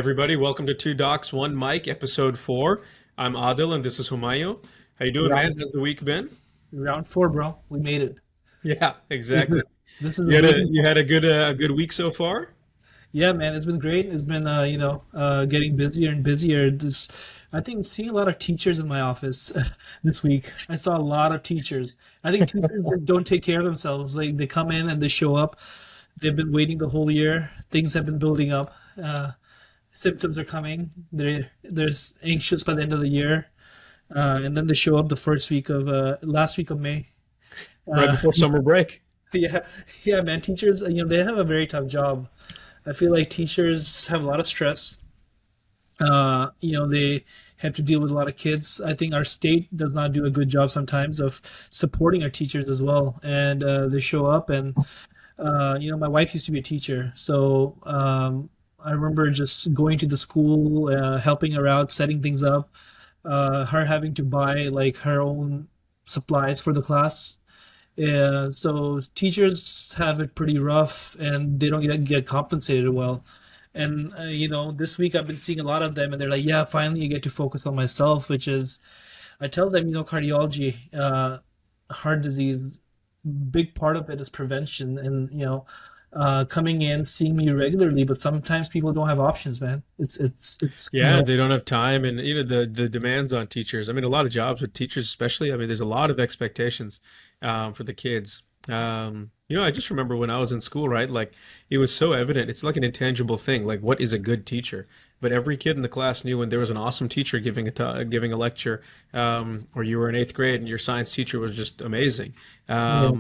everybody, welcome to Two Docs, One Mic, episode 4. I'm Adil and this is Humayo. How you doing, man? Round How's the week been? round four, bro. We made it. Yeah, This exactly. is this is You had a amazing. you had a good week so far? Yeah, man, it's been great. It's been getting busier and busier. This I think seeing a lot of teachers in my office this week. I saw a lot of teachers. I think teachers just don't take care of themselves. Like they come in and they show up. They've been waiting the whole year. Things have been building up. Symptoms are coming. They're anxious by the end of the year, and then they show up the first week of last week of May. Right Uh, before summer break. Yeah, yeah, man. Teachers, they have a very tough job. I feel like teachers have a lot of stress. They have to deal with a lot of kids. I think our state does not do a good job sometimes of supporting our teachers as well. And they show up, and my wife used to be a teacher, so I remember just going to the school, helping her out, setting things up. Her having to buy like her own supplies for the class. Yeah, so teachers have it pretty rough and they don't get compensated well. And this week I've been seeing a lot of them and they're like, yeah, finally I get to focus on myself, which is I tell them, cardiology, heart disease, big part of it is prevention and coming in, seeing me regularly, but sometimes people don't have options, man. Yeah, they don't have time and the demands on teachers. I mean, a lot of jobs with teachers especially. I mean, there's a lot of expectations for the kids. I just remember when I was in school, right? Like it was so evident. It's like an intangible thing. Like what is a good teacher? But every kid in the class knew when there was an awesome teacher giving a lecture, or you were in eighth grade and your science teacher was just amazing. Yeah.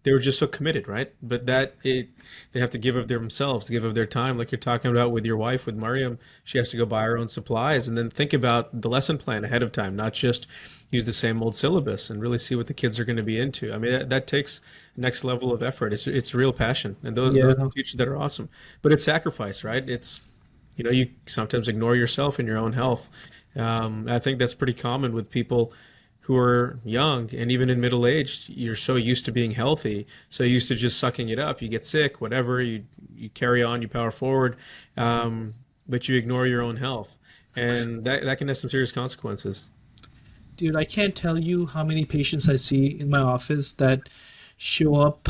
They were just so committed, right? But they have to give of themselves, give of their time, like you're talking about with your wife, with Mariam. She has to go buy her own supplies and then think about the lesson plan ahead of time, not just use the same old syllabus and really see what the kids are going to be into. I mean, that takes next level of effort. It's real passion, and those are Yeah. the teachers that are awesome. But it's sacrifice, right? It's you sometimes ignore yourself and your own health. I think that's pretty common with people who are young and even in middle age. You're so used to being healthy, so used to just sucking it up. You get sick, whatever. You carry on, you power forward, but you ignore your own health, and that can have some serious consequences. Dude, I can't tell you how many patients I see in my office that show up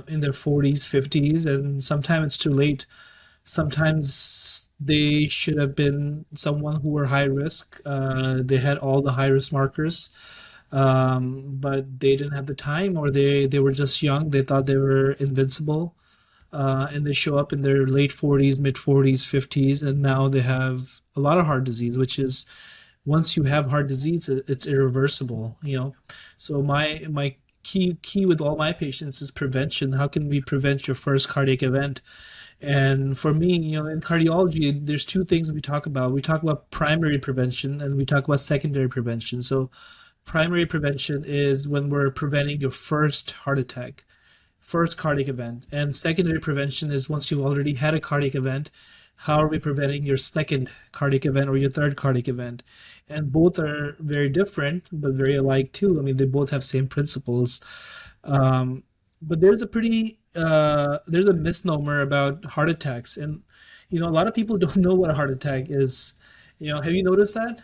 in their 40s, 50s, and sometimes it's too late. Sometimes they should have been someone who were high risk. They had all the high risk markers, but they didn't have the time, or they were just young. They thought they were invincible, and they show up in their late 40s, mid 40s, 50s, and now they have a lot of heart disease, which is once you have heart disease, it's irreversible. So my key with all my patients is prevention. How can we prevent your first cardiac event? And for me, in cardiology, there's two things we talk about. We talk about primary prevention and we talk about secondary prevention. So primary prevention is when we're preventing your first heart attack, first cardiac event. And secondary prevention is once you've already had a cardiac event, how are we preventing your second cardiac event or your third cardiac event? And both are very different, but very alike too. I mean, they both have same principles. Um, but there's a misnomer about heart attacks, and a lot of people don't know what a heart attack is. Have you noticed that?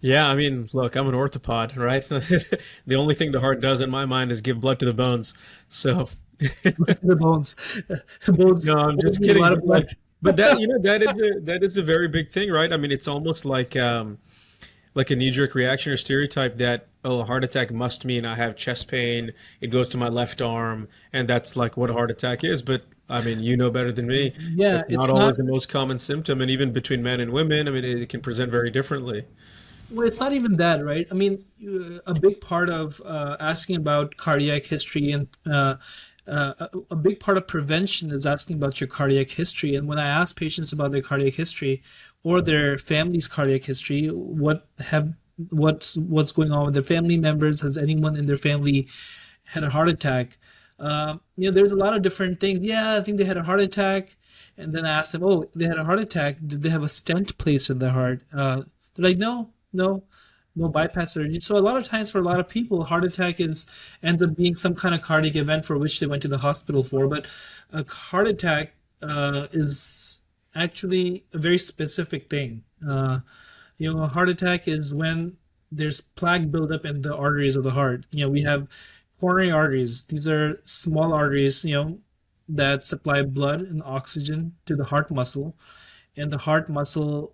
Yeah, I mean, look, I'm an orthopod, right? The only thing the heart does in my mind is give blood to the bones. So, The bones, bones, no, I'm bones just need a kidding. lot of But blood. but that is a very big thing, right? I mean, it's almost like a knee-jerk reaction or stereotype that, oh, a heart attack must mean I have chest pain, it goes to my left arm, and that's like what a heart attack is. But I mean, you know better than me. Yeah, That's not it's always not. the most common symptom, and even between men and women, I mean, it can present very differently. Well, it's not even that, right? I mean, a big part of asking about cardiac history and a big part of prevention is asking about your cardiac history. And when I ask patients about their cardiac history or their family's cardiac history, what's going on with their family members? Has anyone in their family had a heart attack? There's a lot of different things. Yeah, I think they had a heart attack. And then I asked them, oh, they had a heart attack. Did they have a stent placed in their heart? They're like, no, no, no bypass surgery. So a lot of times for a lot of people, heart attack is ends up being some kind of cardiac event for which they went to the hospital for. But a heart attack is actually a very specific thing. A heart attack is when there's plaque buildup in the arteries of the heart. We have coronary arteries. These are small arteries, that supply blood and oxygen to the heart muscle. And the heart muscle,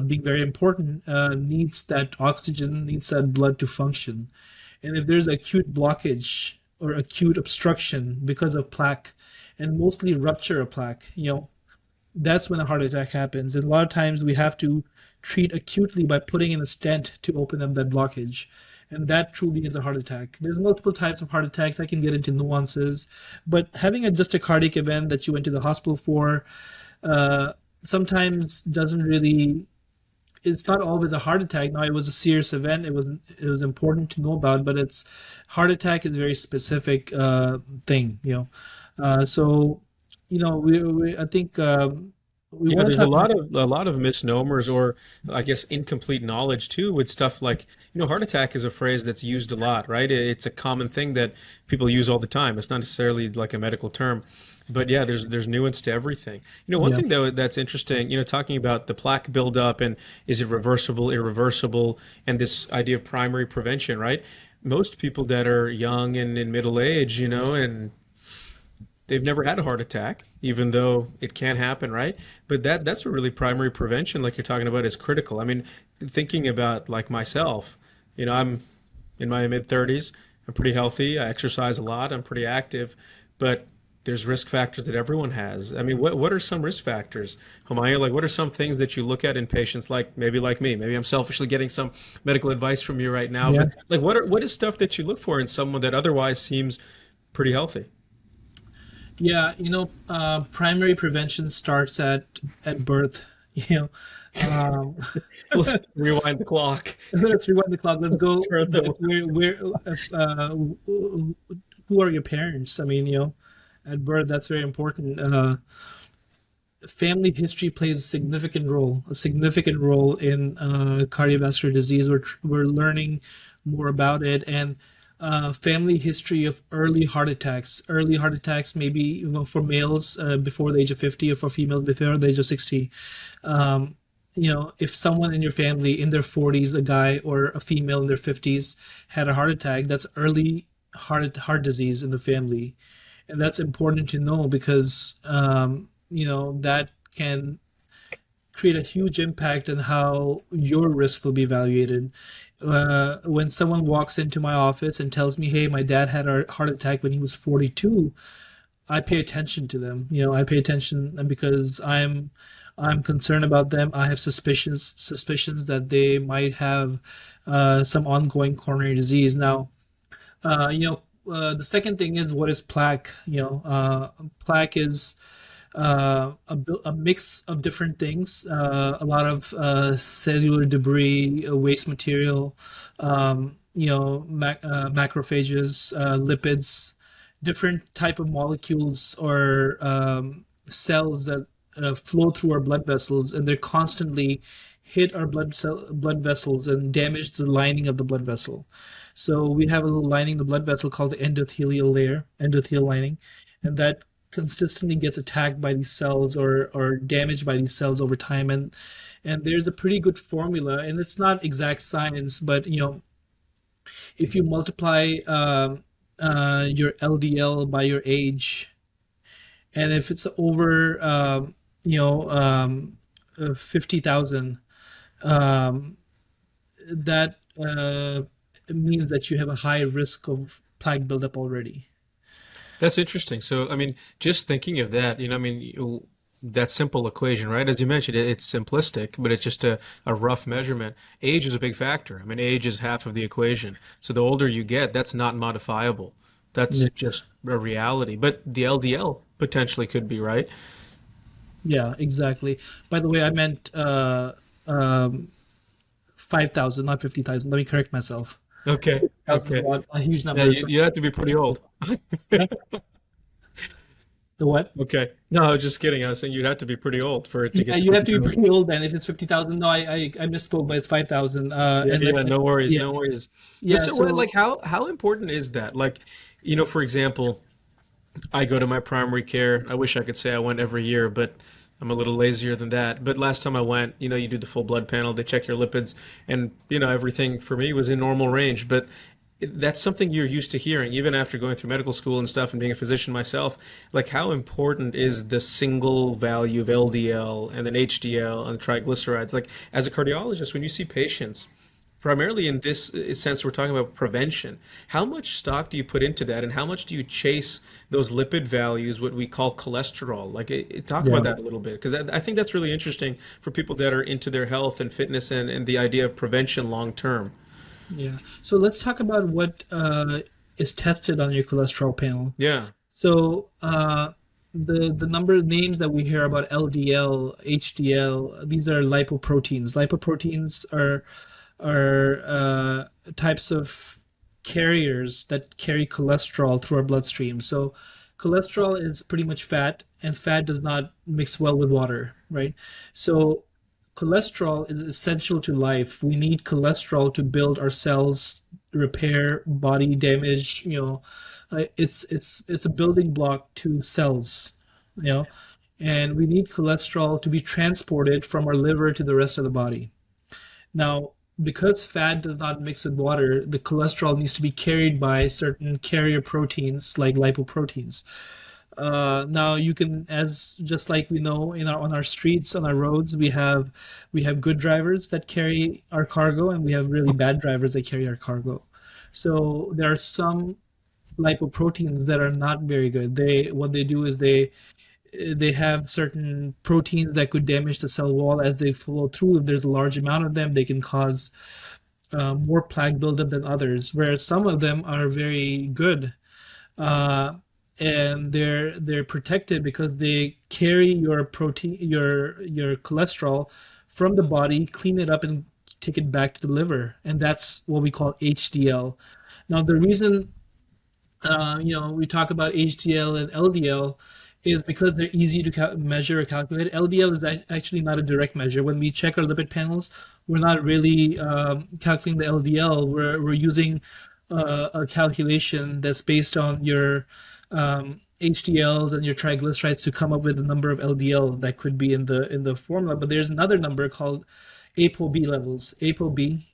being very important, needs that oxygen, needs that blood to function. And if there's acute blockage or acute obstruction because of plaque, and mostly rupture of plaque, that's when a heart attack happens. And a lot of times we have to treat acutely by putting in a stent to open up that blockage. And that truly is a heart attack. There's multiple types of heart attacks. I can get into nuances, but having just a cardiac event that you went to the hospital for, uh, sometimes doesn't really. It's not always a heart attack. Now, it was a serious event. It was important to know about, but it's heart attack is a very specific thing. So we I think we Yeah, want to there's talk. a lot of misnomers or I guess incomplete knowledge too with stuff like, heart attack is a phrase that's used a lot, right? It's a common thing that people use all the time. It's not necessarily like a medical term. But yeah, there's nuance to everything. One Yeah. thing though that's interesting, talking about the plaque buildup and is it reversible, irreversible, and this idea of primary prevention, right? Most people that are young and in middle age, and they've never had a heart attack, even though it can happen, right? But that's what really primary prevention, like you're talking about, is critical. I mean, thinking about like myself, I'm in my mid 30s. I'm pretty healthy. I exercise a lot. I'm pretty active, but there's risk factors that everyone has. I mean, what are some risk factors, Homaya? Like, what are some things that you look at in patients, like me? Maybe I'm selfishly getting some medical advice from you right now, Yeah. but like, what is stuff that you look for in someone that otherwise seems pretty healthy? Yeah. Primary prevention starts at birth. You um, Let's rewind the clock. let's rewind the clock. Let's go Turn back. the Who are your parents? I mean, at birth, that's very important. Family history plays a significant role in cardiovascular disease. We're learning more about it, and family history of early heart attacks. Early heart attacks, maybe for males before the age of 50, or for females before the age of 60. If someone in your family in their 40s, a guy or a female in their 50s, had a heart attack, that's early heart disease in the family, and that's important to know because that can create a huge impact on how your risk will be evaluated. When someone walks into my office and tells me, "Hey, my dad had a heart attack when he was 42," I pay attention to them. I pay attention because I'm concerned about them. I have suspicions that they might have some ongoing coronary disease. Now, the second thing is, what is plaque? Plaque is a mix of different things, a lot of cellular debris, waste material, macrophages, lipids, different type of molecules or cells that flow through our blood vessels, and they're constantly hit our blood vessels and damage the lining of the blood vessel. So we have a little lining, the blood vessel, called the endothelial layer, endothelial lining, and that consistently gets attacked by these cells or damaged by these cells over time. And there's a pretty good formula, and it's not exact science, but if you multiply your LDL by your age, and if it's over 50,000, um, that means that you have a high risk of plaque buildup already. That's interesting. So, I mean, just thinking of that, that simple equation, right? As you mentioned, it's simplistic, but it's just a rough measurement. Age is a big factor. I mean, age is half of the equation. So the older you get, that's not modifiable. That's Yeah, just a reality. But the LDL potentially could be, right? yeah, exactly. By the way, I meant 5,000, not 50,000. Let me correct myself. Okay. 50,000 is Okay. a huge Yeah, number. you have to be pretty old. Yeah, the what? Okay. No, I was just kidding. I was saying you'd have to be pretty old for it to Yeah, get to you have to be 50,000. pretty old then. If it's 50,000, no, I misspoke, but it's 5,000. Yeah, And then yeah, no worries, yeah, no worries. But yeah. so what, So like how important is that? Like, for example, I go to my primary care. I wish I could say I went every year, but I'm a little lazier than that. But last time I went, you do the full blood panel, they check your lipids, and everything for me was in normal range. But that's something you're used to hearing, even after going through medical school and stuff and being a physician myself. Like, how important is the single value of LDL and then HDL and triglycerides? Like, as a cardiologist, when you see patients, primarily in this sense, we're talking about prevention. How much stock do you put into that, and how much do you chase those lipid values, what we call cholesterol? Like, talk about Yeah. that a little bit, because I think that's really interesting for people that are into their health and fitness and the idea of prevention long term. Yeah. So let's talk about what is tested on your cholesterol panel. Yeah. So the number of names that we hear about LDL, HDL, these are lipoproteins. Lipoproteins are types of carriers that carry cholesterol through our bloodstream. So cholesterol is pretty much fat, and fat does not mix well with water, right? So cholesterol is essential to life. We need cholesterol to build our cells, repair body damage. It's a building block to cells. You know, and we need cholesterol to be transported from our liver to the rest of the body. Now, because fat does not mix with water, the cholesterol needs to be carried by certain carrier proteins like lipoproteins. Now you can, as just like we know in our on our streets, on our roads, we have good drivers that carry our cargo, and we have really bad drivers that carry our cargo. So there are some lipoproteins that are not very good. What they do is they have certain proteins that could damage the cell wall as they flow through. If there's a large amount of them, they can cause more plaque buildup than others. Whereas some of them are very good, uh, and they're protected because they carry your protein, your cholesterol from the body, clean it up, and take it back to the liver, and that's what we call HDL. Now, the reason we talk about HDL and LDL is because they're easy to measure or calculate. LDL is actually not a direct measure. When we check our lipid panels, we're not really calculating the LDL. We're using a calculation that's based on your HDLs and your triglycerides to come up with the number of LDL that could be in the formula. But there's another number called ApoB levels. ApoB,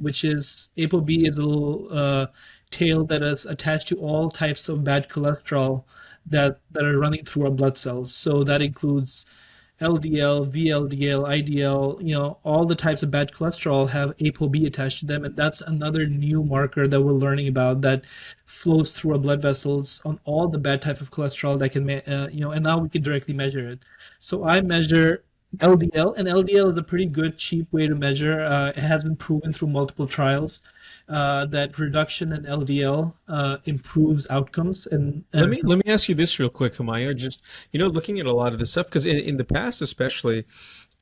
which is ApoB is a little tail that is attached to all types of bad cholesterol that are running through our blood cells. So that includes LDL, VLDL, IDL, all the types of bad cholesterol have ApoB attached to them. And that's another new marker that we're learning about that flows through our blood vessels on all the bad type of cholesterol that can, and now we can directly measure it. So I measure LDL, and LDL is a pretty good, cheap way to measure. It has been proven through multiple trials that reduction in LDL improves outcomes. Let And me let me ask you this real quick, Hamaya. Just looking at a lot of this stuff, because in the past, especially,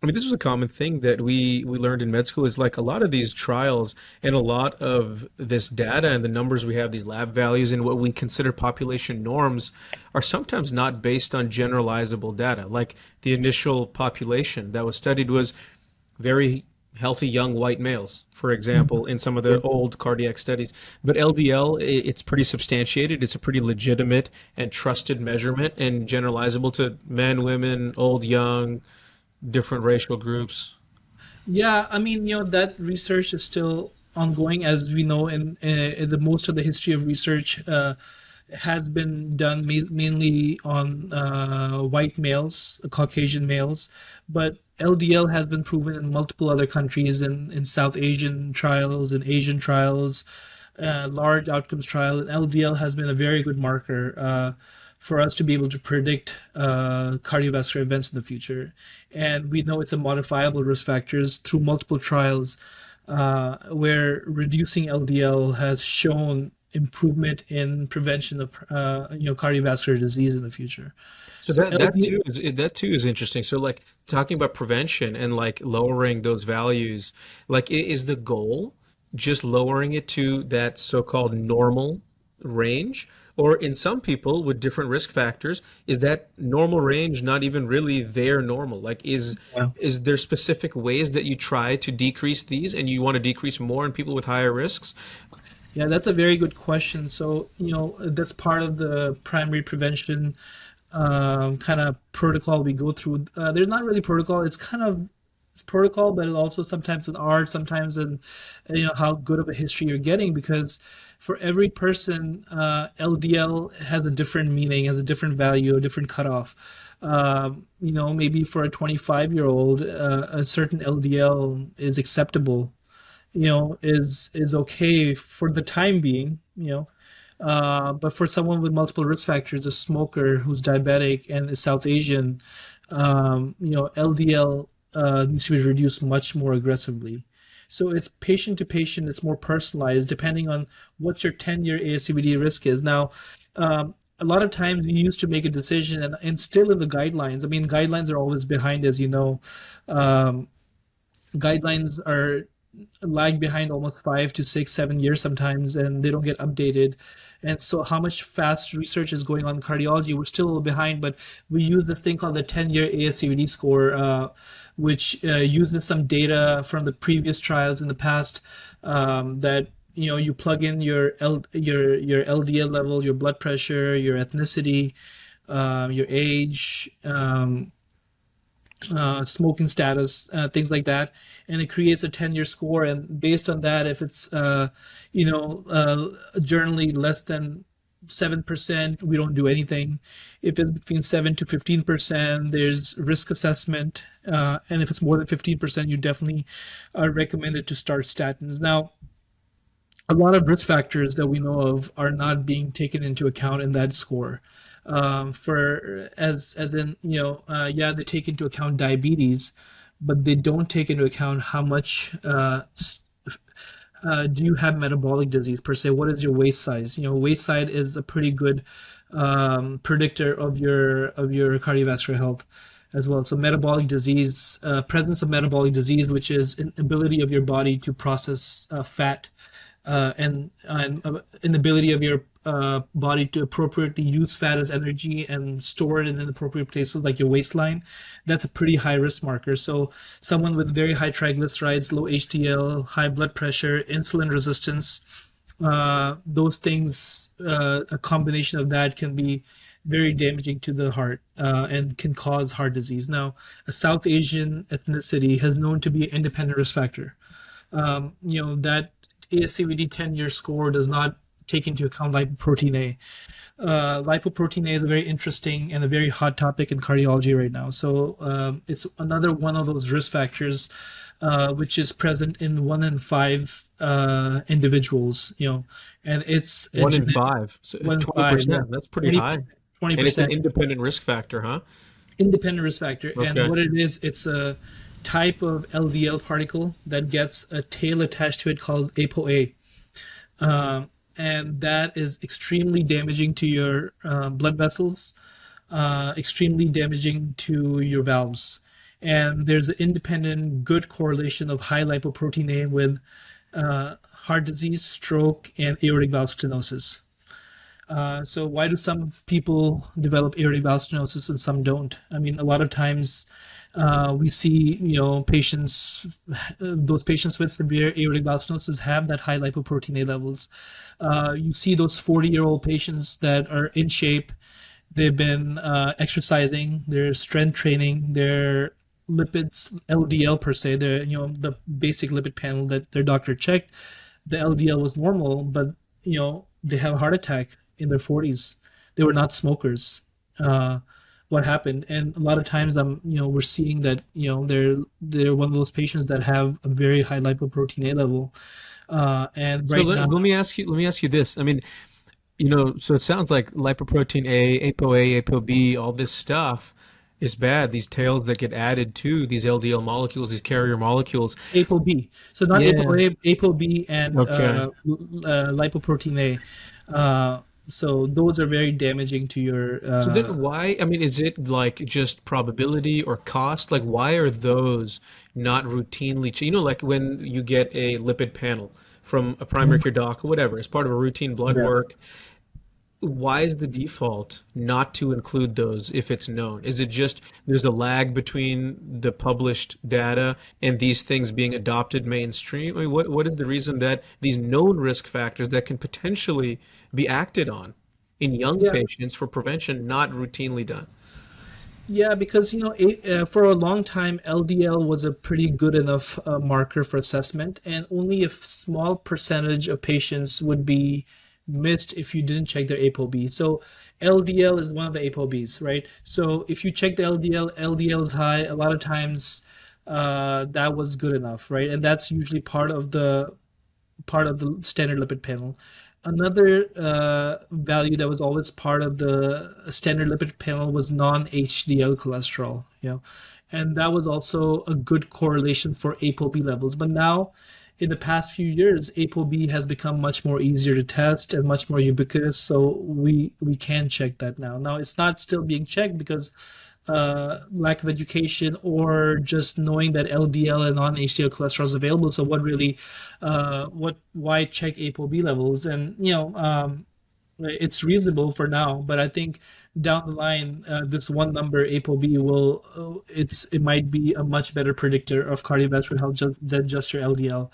I mean, this was a common thing that we learned in med school is like a lot of these trials and a lot of this data and the numbers we have, these lab values and what we consider population norms are sometimes not based on generalizable data. Like the initial population that was studied was very healthy young white males, for example, in some of the old cardiac studies. But LDL, it's pretty substantiated. It's a pretty legitimate and trusted measurement and generalizable to men, women, old, young, different racial groups. yeah, I mean, that research is still ongoing, as we know, in the most of the history of research has been done mainly on white males, Caucasian males, but LDL has been proven in multiple other countries, in South Asian trials, in Asian trials, large outcomes trial, and LDL has been a very good marker for us to be able to predict cardiovascular events in the future. And we know it's a modifiable risk factors through multiple trials where reducing LDL has shown improvement in prevention of cardiovascular disease in the future. So So that too is interesting. So like talking about prevention and like lowering those values, like is the goal just lowering it to that so-called normal range? Or in some people with different risk factors, is that normal range not even really their normal? Like yeah. is there specific ways that you try to decrease these and you want to decrease more in people with higher risks? Yeah, that's a very good question. So, that's part of the primary prevention kind of protocol we go through. There's not really protocol. It's protocol, but it's also sometimes an art, sometimes in how good of a history you're getting, because for every person, LDL has a different meaning, has a different value, a different cutoff. Maybe for a 25-year-old, a certain LDL is acceptable, is okay for the time being, but for someone with multiple risk factors, a smoker who's diabetic and is South Asian, LDL needs to be reduced much more aggressively. So it's patient to patient, it's more personalized depending on what your 10-year ASCVD risk is. Now, a lot of times we used to make a decision, and still in the guidelines, I mean, guidelines are always behind, as you know. Um, Guidelines are lag behind almost 5 to 6, 7 years sometimes, and they don't get updated. And so, how much fast research is going on in cardiology? We're still a little behind, but we use this thing called the 10-year ASCVD score, which uses some data from the previous trials in the past, that you plug in your LDL level, your blood pressure, your ethnicity, your age, smoking status, things like that, and it creates a 10-year score. And based on that, if it's generally less than 7%, we don't do anything. If it's between 7 to 15%, there's risk assessment, and if it's more than 15%, you definitely are recommended to start statins. Now, a lot of risk factors that we know of are not being taken into account in that score. For as in yeah, they take into account diabetes, but they don't take into account how much do you have metabolic disease per se. What is your waist size? Waist size is a pretty good predictor of your cardiovascular health as well. So metabolic disease, presence of metabolic disease, which is an ability of your body to process fat, and inability of your body to appropriately use fat as energy and store it in appropriate places like your waistline. That's a pretty high risk marker. So someone with very high triglycerides, low HDL, high blood pressure, insulin resistance, those things, a combination of that can be very damaging to the heart, and can cause heart disease. Now, a South Asian ethnicity has known to be an independent risk factor. That ASCVD 10-year score does not take into account lipoprotein A. Lipoprotein A is a very interesting and a very hot topic in cardiology right now. So it's another one of those risk factors, which is present in 1 in 5 individuals. And it's a One in genetic five, so one in five, yeah, 20%. That's pretty 20 high. twenty And it's an percent independent risk factor, huh? independent risk factor. And Okay. what it is, it's a type of LDL particle that gets a tail attached to it called ApoA. And that is extremely damaging to your blood vessels, extremely damaging to your valves. And there's an independent good correlation of high lipoprotein A with heart disease, stroke, and aortic valve stenosis. So why do some people develop aortic valve stenosis and some don't? I mean, a lot of times we see, patients, those patients with severe aortic valve stenosis have that high lipoprotein A levels. You see those 40-year-old patients that are in shape. They've been exercising, their strength training, their lipids, LDL per se, their, the basic lipid panel that their doctor checked, the LDL was normal, but, they have a heart attack in their 40s. They were not smokers. What happened? And a lot of times, we're seeing that, they're one of those patients that have a very high lipoprotein A level. And So right now, let me ask you this. I mean, so it sounds like lipoprotein A, ApoA, ApoB, all this stuff is bad. These tails that get added to these LDL molecules, these carrier molecules. ApoB. So not Yeah. ApoA, ApoB, and Okay. lipoprotein A. So those are very damaging to your. So then why, I mean, is it like just probability or cost? Like why are those not routinely, like when you get a lipid panel from a primary care doc or whatever, as part of a routine blood Yeah. work, why is the default not to include those if it's known? Is it just there's a lag between the published data and these things being adopted mainstream? I mean, what is the reason that these known risk factors that can potentially be acted on in young Yeah, patients for prevention not routinely done? yeah, because for a long time, LDL was a pretty good enough marker for assessment, and only a small percentage of patients would be missed if you didn't check their ApoB. So LDL is one of the ApoBs, right? So if you check the LDL, LDL is high. A lot of times, that was good enough, right? And that's usually part of the standard lipid panel. Another value that was always part of the standard lipid panel was non-HDL cholesterol, and that was also a good correlation for ApoB levels. But now, in the past few years, ApoB has become much more easier to test and much more ubiquitous, so we can check that now. Now it's not still being checked because lack of education or just knowing that LDL and non-HDL cholesterol is available. So why check ApoB levels? And it's reasonable for now, but I think down the line, this one number ApoB it might be a much better predictor of cardiovascular health than just your LDL.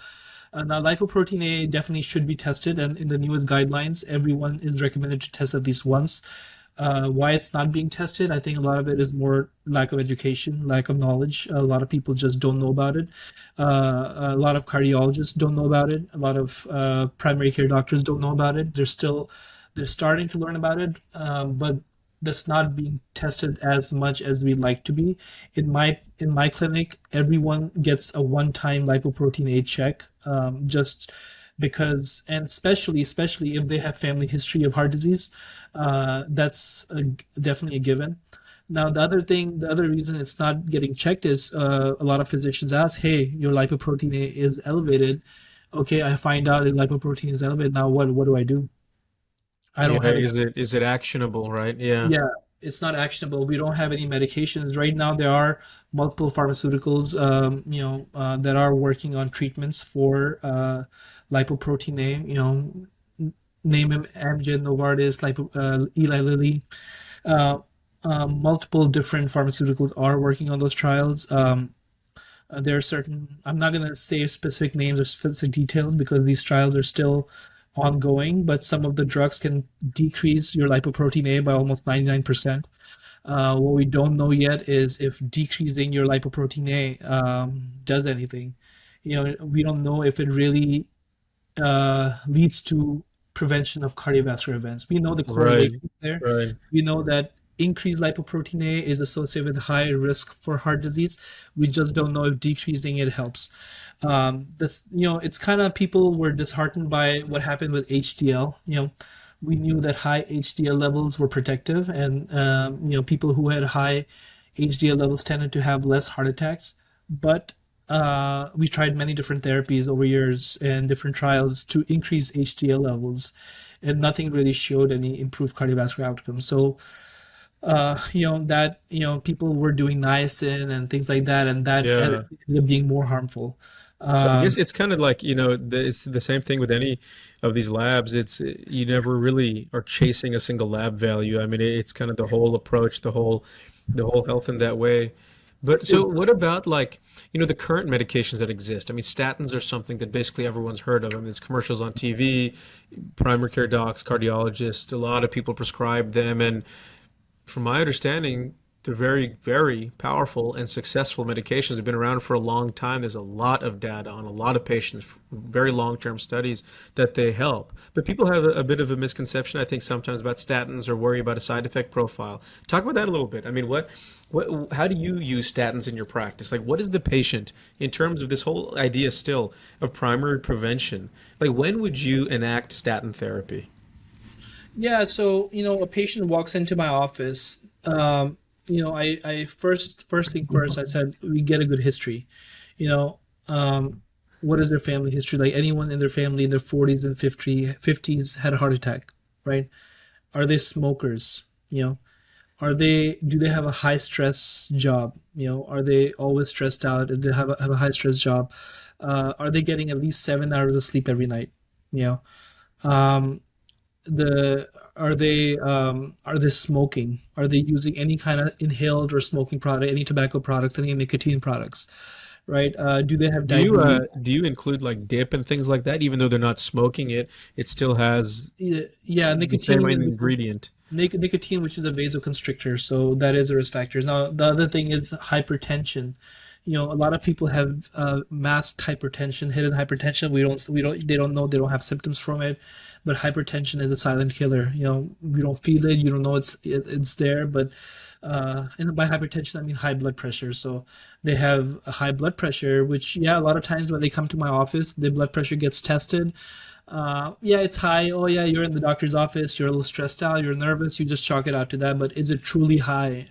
Now, lipoprotein A definitely should be tested, and in the newest guidelines, everyone is recommended to test at least once. Why it's not being tested, I think a lot of it is more lack of education, lack of knowledge. A lot of people just don't know about it. A lot of cardiologists don't know about it. A lot of primary care doctors don't know about it. They're starting to learn about it, but that's not being tested as much as we'd like to be. In my clinic, everyone gets a one-time lipoprotein A check, just because, and especially if they have family history of heart disease, that's definitely a given. Now, the other reason it's not getting checked is a lot of physicians ask, "Hey, your lipoprotein A is elevated." Okay, I find out that lipoprotein is elevated. Now, what do I do? I Yeah, don't have any. is it actionable, right? Yeah. Yeah, it's not actionable. We don't have any medications right now. There are multiple pharmaceuticals, that are working on treatments for lipoprotein A. Name them: Amgen, Novartis, Eli Lilly. Uh, Multiple different pharmaceuticals are working on those trials. There are certain. I'm not going to say specific names or specific details because these trials are still ongoing. But some of the drugs can decrease your lipoprotein A by almost 99%. What we don't know yet is if decreasing your lipoprotein A does anything. We don't know if it really leads to prevention of cardiovascular events. We know the Right. correlation there. Right. We know that increased lipoprotein A is associated with high risk for heart disease. We just don't know if decreasing it helps. It's kind of, people were disheartened by what happened with HDL. We knew that high HDL levels were protective, and people who had high HDL levels tended to have less heart attacks. But we tried many different therapies over years and different trials to increase HDL levels, and nothing really showed any improved cardiovascular outcomes. So, people were doing niacin and things like that, and that ended Yeah. up being more harmful. So I guess Um, it's kind of like, it's the same thing with any of these labs. It's you never really are chasing a single lab value. I mean, it's kind of the whole approach, the whole health in that way. But so it, what about like, the current medications that exist? I mean, statins are something that basically everyone's heard of. I mean, there's commercials on TV, primary care docs, cardiologists, a lot of people prescribe them, and from my understanding, they're very, very powerful and successful medications. They've been around for a long time. There's a lot of data on a lot of patients, very long-term studies that they help. But people have a bit of a misconception, I think, sometimes about statins or worry about a side effect profile. Talk about that a little bit. I mean, how do you use statins in your practice? Like, what is the patient in terms of this whole idea still of primary prevention? Like, when would you enact statin therapy? yeah, so a patient walks into my office. I first thing first, I said we get a good history. You know, what is their family history like? Anyone in their family in their 40s and 50s had a heart attack, right? Are they smokers? Do they have a high stress job? Are they always stressed out? Do they have a high stress job? Are they getting at least 7 hours of sleep every night? You know, the are they smoking? Are they using any kind of inhaled or smoking product, any tobacco products, any nicotine products? right? Do they have diabetes? Do you include like dip and things like that? Even though they're not smoking it, it still has Yeah, yeah, the same nicotine, ingredient. nicotine, which is a vasoconstrictor, so that is a risk factor. Now, the other thing is hypertension. A lot of people have masked hypertension, hidden hypertension. They don't know, they don't have symptoms from it, but hypertension is a silent killer. We don't feel it, you don't know it's there, but and by hypertension I mean high blood pressure. So they have a high blood pressure, which, yeah, a lot of times when they come to my office, their blood pressure gets tested. Yeah, it's high. Oh, yeah, you're in the doctor's office. You're a little stressed out. You're nervous. You just chalk it out to that. But is it truly high?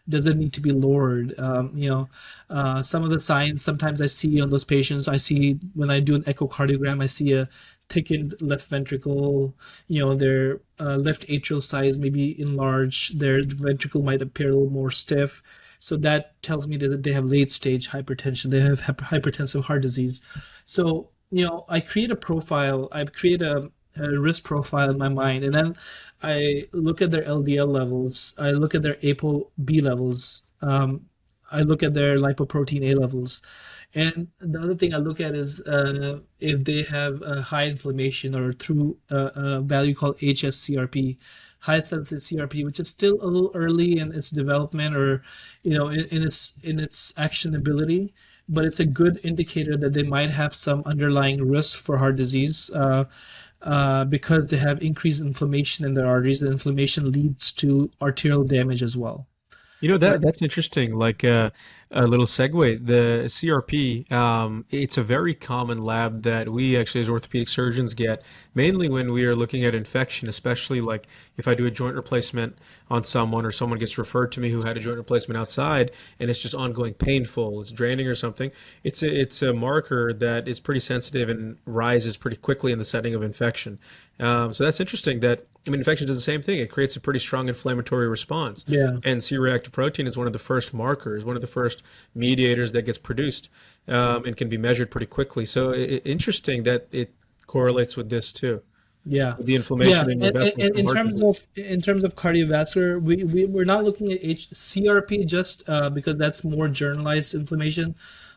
Does it need to be lowered? Some of the signs sometimes I see on those patients, I see when I do an echocardiogram, I see a thickened left ventricle. Their left atrial size may be enlarged. Their ventricle might appear a little more stiff. So that tells me that they have late stage hypertension. They have hypertensive heart disease. So, I create a profile, I create a risk profile in my mind, and then I look at their LDL levels, I look at their ApoB levels, I look at their lipoprotein A levels. And the other thing I look at is if they have high inflammation, or through a value called HSCRP, high sensitive CRP, which is still a little early in its development, or in its actionability, but it's a good indicator that they might have some underlying risk for heart disease, because they have increased inflammation in their arteries, and inflammation leads to arterial damage as well. You know Right? that's interesting. Like a little segue, the CRP. It's a very common lab that we actually, as orthopedic surgeons, get mainly when we are looking at infection, especially like if I do a joint replacement on someone, or someone gets referred to me who had a joint replacement outside, and it's just ongoing painful, it's draining or something. It's a marker that is pretty sensitive and rises pretty quickly in the setting of infection. So that's interesting. That I mean, infection does the same thing. It creates a pretty strong inflammatory response. Yeah. And C-reactive protein is one of the first markers, one of the first mediators that gets produced, and can be measured pretty quickly. So interesting that it correlates with this too, Yeah, with the yeah, inflammation in your vessels and from in heart terms disease. of cardiovascular, we're not looking at CRP just because that's more generalized inflammation.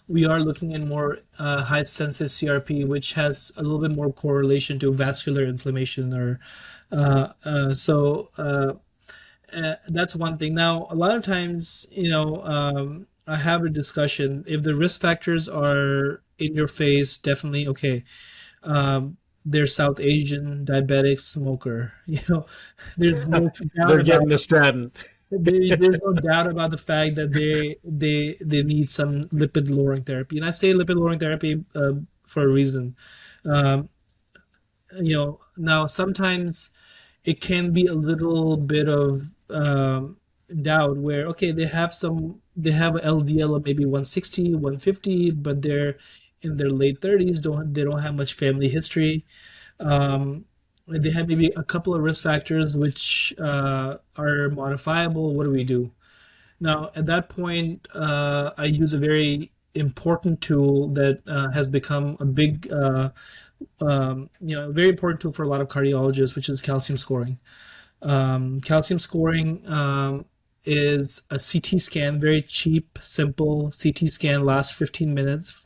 We are looking at more high sensitive CRP, which has a little bit more correlation to vascular inflammation, or so that's one thing. Now, a lot of times, I have a discussion. If the risk factors are in your face, definitely okay. They're South Asian, diabetic, smoker. There's no doubt They're about getting the statin. there's no doubt about the fact that they need some lipid lowering therapy, and I say lipid lowering therapy for a reason. Um, Now sometimes it can be a little bit of doubt where, okay, they have a LDL of maybe 160, 150, but they're in their late 30s, they don't have much family history. They have maybe a couple of risk factors which are modifiable. What do we do now? At that point, I use a very important tool that has become a big very important tool for a lot of cardiologists, which is calcium scoring. Calcium scoring is a CT scan, very cheap, simple CT scan, lasts 15 minutes,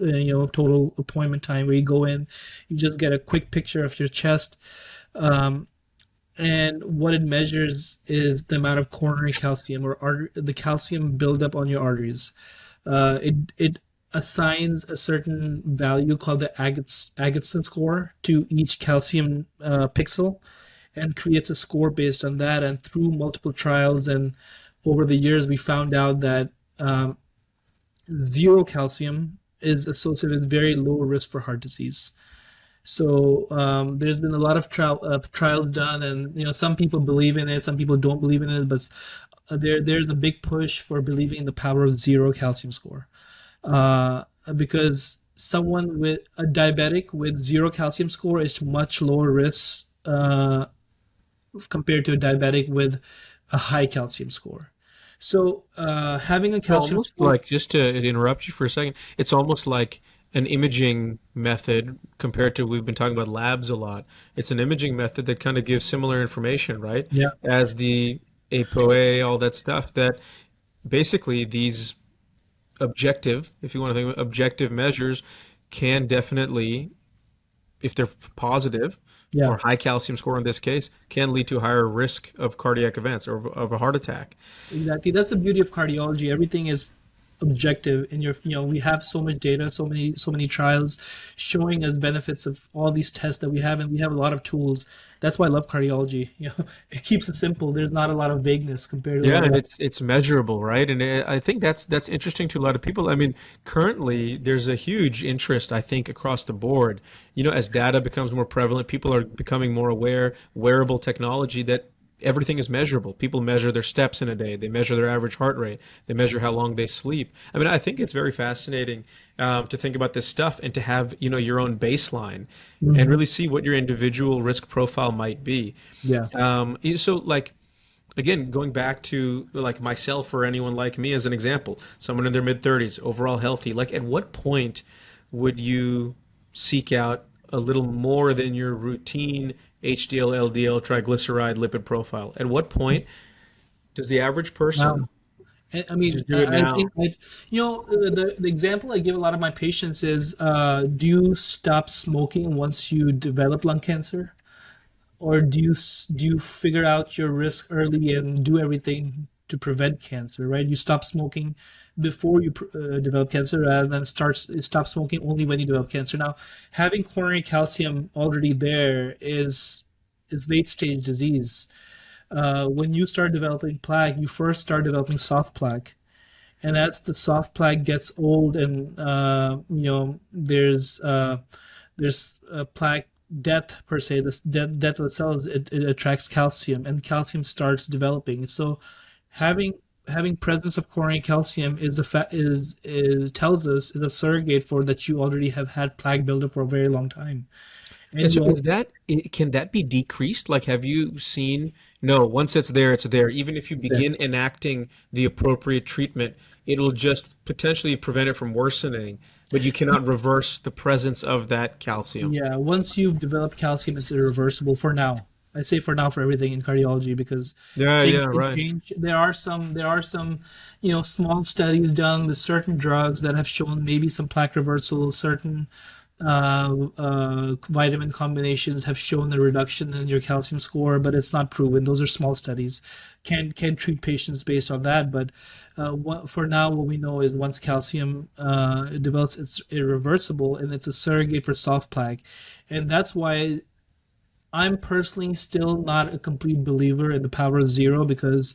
total appointment time, where you go in, you just get a quick picture of your chest. Um, and what it measures is the amount of coronary calcium, or the calcium buildup on your arteries. It assigns a certain value called the Agatston score to each calcium pixel, and creates a score based on that. And through multiple trials and over the years, we found out that zero calcium is associated with very low risk for heart disease. So there's been a lot of trials done, and some people believe in it, some people don't believe in it, but there's a big push for believing in the power of zero calcium score, because someone with a diabetic with zero calcium score is much lower risk compared to a diabetic with a high calcium score. So having a calcium Almost score, like, just to interrupt you for a second, it's almost like an imaging method compared to, we've been talking about labs a lot. It's an imaging method that kind of gives similar information, right? yeah, As the ApoA, all that stuff, that basically these objective, if you want to think of objective measures, can definitely, if they're positive, Yeah, or high calcium score in this case, can lead to a higher risk of cardiac events or of a heart attack. exactly. That's the beauty of cardiology. Everything is objective in your, we have so much data, so many trials showing us benefits of all these tests that we have, and we have a lot of tools. That's why I love cardiology. It keeps it simple. There's not a lot of vagueness compared to a Yeah, lot and of. it's measurable, right? And I think that's interesting to a lot of people. I mean, currently there's a huge interest, I think, across the board. As data becomes more prevalent, people are becoming more aware, wearable technology that everything is measurable. People measure their steps in a day, they measure their average heart rate, they measure how long they sleep. I mean, I think it's very fascinating to think about this stuff and to have, your own baseline and Mhm. really see what your individual risk profile might be. Yeah. So like again, going back to like myself or anyone like me as an example, someone in their mid 30s, overall healthy, like at what point would you seek out a little more than your routine HDL, LDL, triglyceride, lipid profile? At what point does the average person Wow. I mean, just do it I think now? that, the example I give a lot of my patients is, do you stop smoking once you develop lung cancer? Or do you figure out your risk early and do everything to prevent cancer, right? You stop smoking before you develop cancer, rather than stop smoking only when you develop cancer. Now, having coronary calcium already there is late stage disease. When you start developing plaque, you first start developing soft plaque, and as the soft plaque gets old, and there's plaque death per se. This death of the cells, it attracts calcium, and calcium starts developing. So having having presence of coronary calcium is a is tells us, is a surrogate for that you already have had plaque buildup for a very long time, And and so you is also. can that be decreased? Like, have you seen, no, once it's there, it's there. Even if you begin enacting the appropriate treatment, it'll just potentially prevent it from worsening, but you cannot reverse the presence of that calcium. Yeah, once you've developed calcium, it's irreversible for now. I say for now for everything in cardiology, because Yeah, things yeah, can right. change. There are some small studies done with certain drugs that have shown maybe some plaque reversal. Certain vitamin combinations have shown a reduction in your calcium score, but it's not proven. Those are small studies. Can't treat patients based on that. But for now, what we know is once calcium develops, it's irreversible, and it's a surrogate for soft plaque, and that's why I'm personally still not a complete believer in the power of zero, because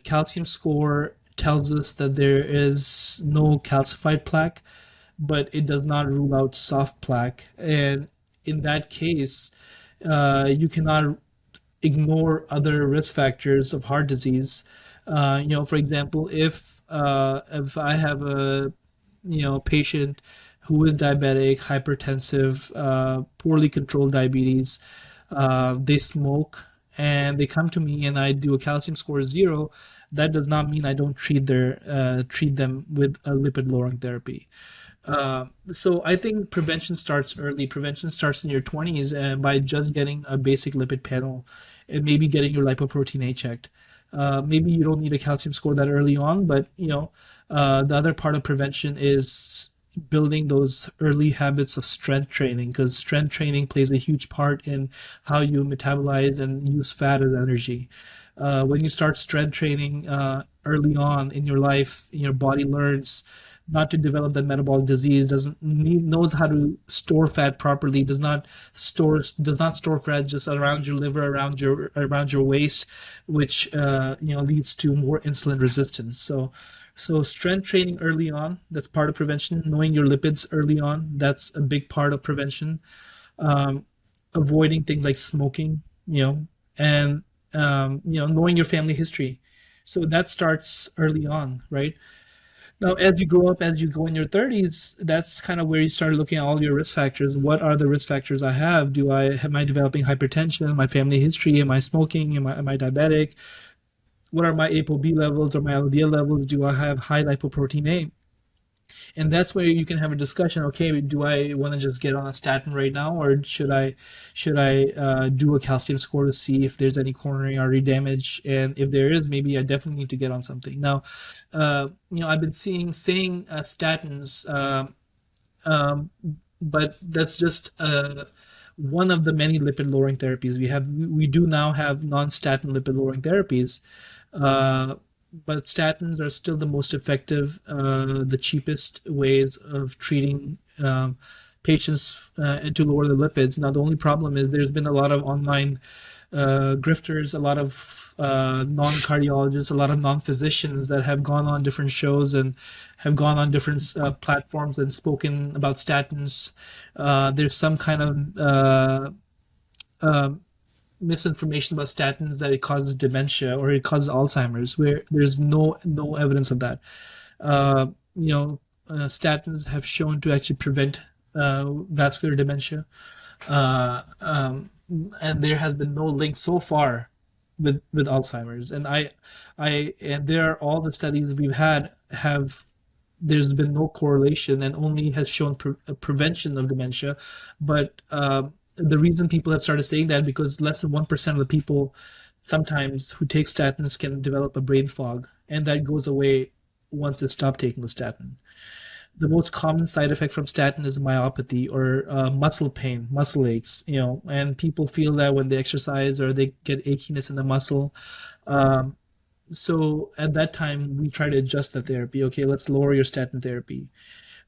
calcium score tells us that there is no calcified plaque, but it does not rule out soft plaque. And in that case, you cannot ignore other risk factors of heart disease. For example, if I have a patient who is diabetic, hypertensive, poorly controlled diabetes, they smoke, and they come to me and I do a calcium score 0, that does not mean I don't treat them with a lipid lowering therapy. So I think prevention starts early. Prevention starts in your 20s, and by just getting a basic lipid panel and maybe getting your lipoprotein A checked. Maybe you don't need a calcium score that early on, but the other part of prevention is building those early habits of strength training, because strength training plays a huge part in how you metabolize and use fat as energy. When you start strength training early on in your life, your body learns not to develop that metabolic disease, knows how to store fat properly, does not store fat just around your liver, around your waist, which leads to more insulin resistance. So strength training early on, that's part of prevention. Knowing your lipids early on, that's a big part of prevention. um, Avoiding things like smoking, and knowing your family history. So that starts early on, right? Now, as you grow up, as you go in your 30s, that's kind of where you start looking at all your risk factors. What are the risk factors I have? Am I developing hypertension? My family history? Am I smoking? Am I diabetic? What are my ApoB levels or my LDL levels? Do I have high lipoprotein A? And that's where you can have a discussion. Okay, do I want to just get on a statin right now, or should I do a calcium score to see if there's any coronary artery damage, and if there is, maybe I definitely need to get on something. Now, I've been seeing saying statins, um, but that's just one of the many lipid lowering therapies we have. We do now have non-statin lipid lowering therapies, uh, but statins are still the most effective, the cheapest ways of treating patients to lower the lipids. Now, the only problem is there's been a lot of online grifters, a lot of non-cardiologists, a lot of non-physicians that have gone on different shows and have gone on different platforms and spoken about statins. There's some kind of uh, misinformation about statins that it causes dementia or it causes Alzheimer's, where there's no evidence of that. Uh, you know, Statins have shown to actually prevent vascular dementia, uh, um, and there has been no link so far with Alzheimer's. And there are all the studies we've had have there's been no correlation and only has shown prevention of dementia. But the reason people have started saying that because less than 1% of the people sometimes who take statins can develop a brain fog, and that goes away once they stop taking the statin. The most common side effect from statin is myopathy or muscle pain, muscle aches, and people feel that when they exercise or they get achiness in the muscle. Um, so at that time, we try to adjust the therapy. Okay, let's lower your statin therapy.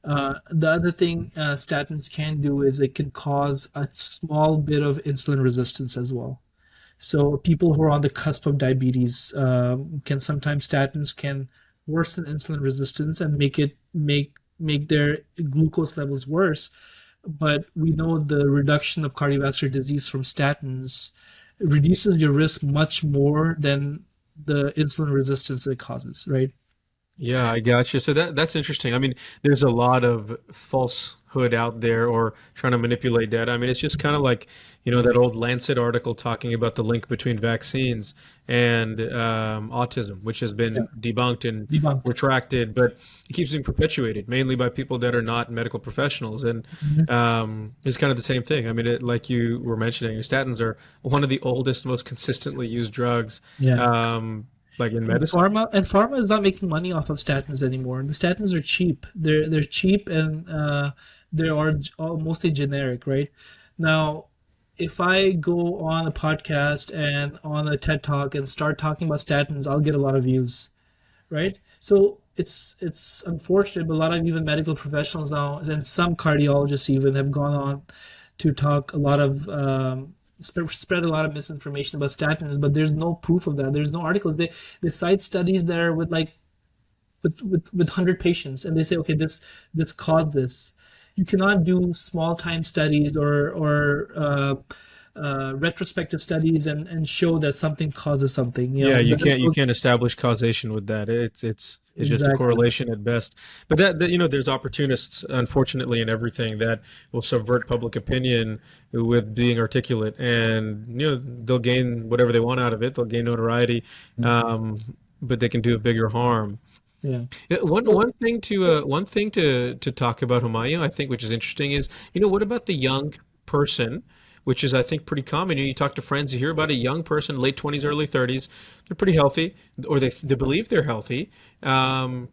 The other thing statins can do is it can cause a small bit of insulin resistance as well. So people who are on the cusp of diabetes can sometimes statins can worsen insulin resistance and make their glucose levels worse. But we know the reduction of cardiovascular disease from statins reduces your risk much more than the insulin resistance it causes, right? Yeah, I got you. So that's interesting. I mean, there's a lot of falsehood out there or trying to manipulate data. I mean, it's just kind of like, that old Lancet article talking about the link between vaccines and autism, which has Yeah, been debunked and debunked. retracted, but it keeps being perpetuated, mainly by people that are not medical professionals. And Mhm. it's kind of the same thing. I mean, like you were mentioning, statins are one of the oldest, most consistently used drugs, Yeah. um, like in And medicine. pharma is not making money off of statins anymore. The statins are cheap. They're cheap and they are all mostly generic, right? Now, if I go on a podcast and on a TED Talk and start talking about statins, I'll get a lot of views, right? So it's unfortunate, but a lot of even medical professionals now and some cardiologists even have gone on to talk a lot of spread a lot of misinformation about statins, but there's no proof of that. There's no articles. They cite studies that are with like with 100 patients, and they say, okay, this caused this. You cannot do small time studies or retrospective studies and show that something causes something. Yeah, you Those, can't establish causation with that. It's just a exactly. correlation at best. But there's opportunists, unfortunately, in everything that will subvert public opinion with being articulate, and they'll gain whatever they want out of it. They'll gain notoriety, um, but they can do a bigger harm. Yeah. Yeah, So, one thing to talk about, Humayun, I think, which is interesting, is what about the young person, which is I think pretty common. You talk to friends, you hear about a young person, late 20s, early 30s, they're pretty healthy, or they believe they're healthy, um,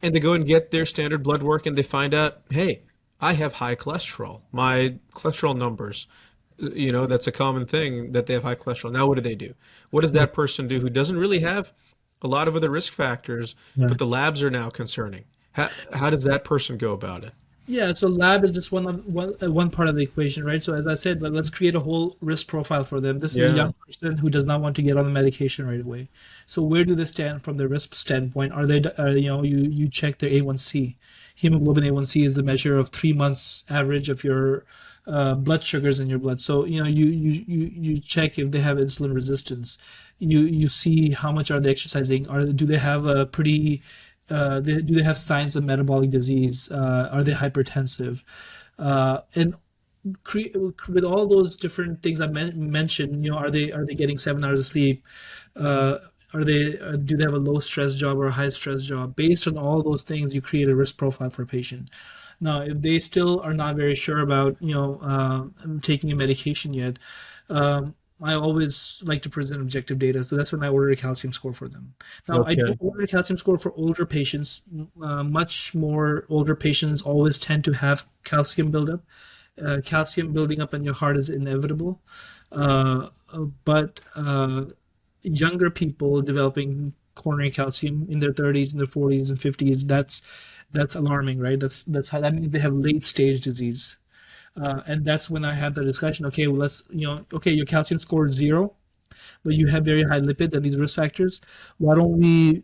and they go and get their standard blood work, and they find out, hey, I have high cholesterol. My cholesterol numbers, that's a common thing that they have high cholesterol. Now, what do they do? What does yeah. that person do who doesn't really have a lot of other risk factors, Yeah. but the labs are now concerning? How does that person go about it? Yeah, so lab is just one part of the equation, right? So as I said, let's create a whole risk profile for them. This is a Yeah. young person who does not want to get on the medication right away. So where do they stand from the risk standpoint? Are they, you check their A1C. Hemoglobin A1C is a measure of 3 months average of your blood sugars in your blood. So you check if they have insulin resistance. You see how much are they exercising. Do they have a pretty do they have signs of metabolic disease? Are they hypertensive? And with all those different things I mentioned, are they getting 7 hours of sleep? Uh, do they have a low stress job or a high stress job? Based on all those things, you create a risk profile for a patient. Now, if they still are not very sure about taking a medication yet, um, I always like to present objective data. So that's when I order a calcium score for them. Now, I don't Okay. order a calcium score for older patients. Much more older patients always tend to have calcium buildup. Calcium building up in your heart is inevitable. But younger people developing coronary calcium in their 30s, in their 40s and 50s, that's alarming, right? That's how that means they have late stage disease. And that's when I had the discussion. Okay, well, okay, your calcium score is 0, but you have very high lipid and these risk factors. Why don't we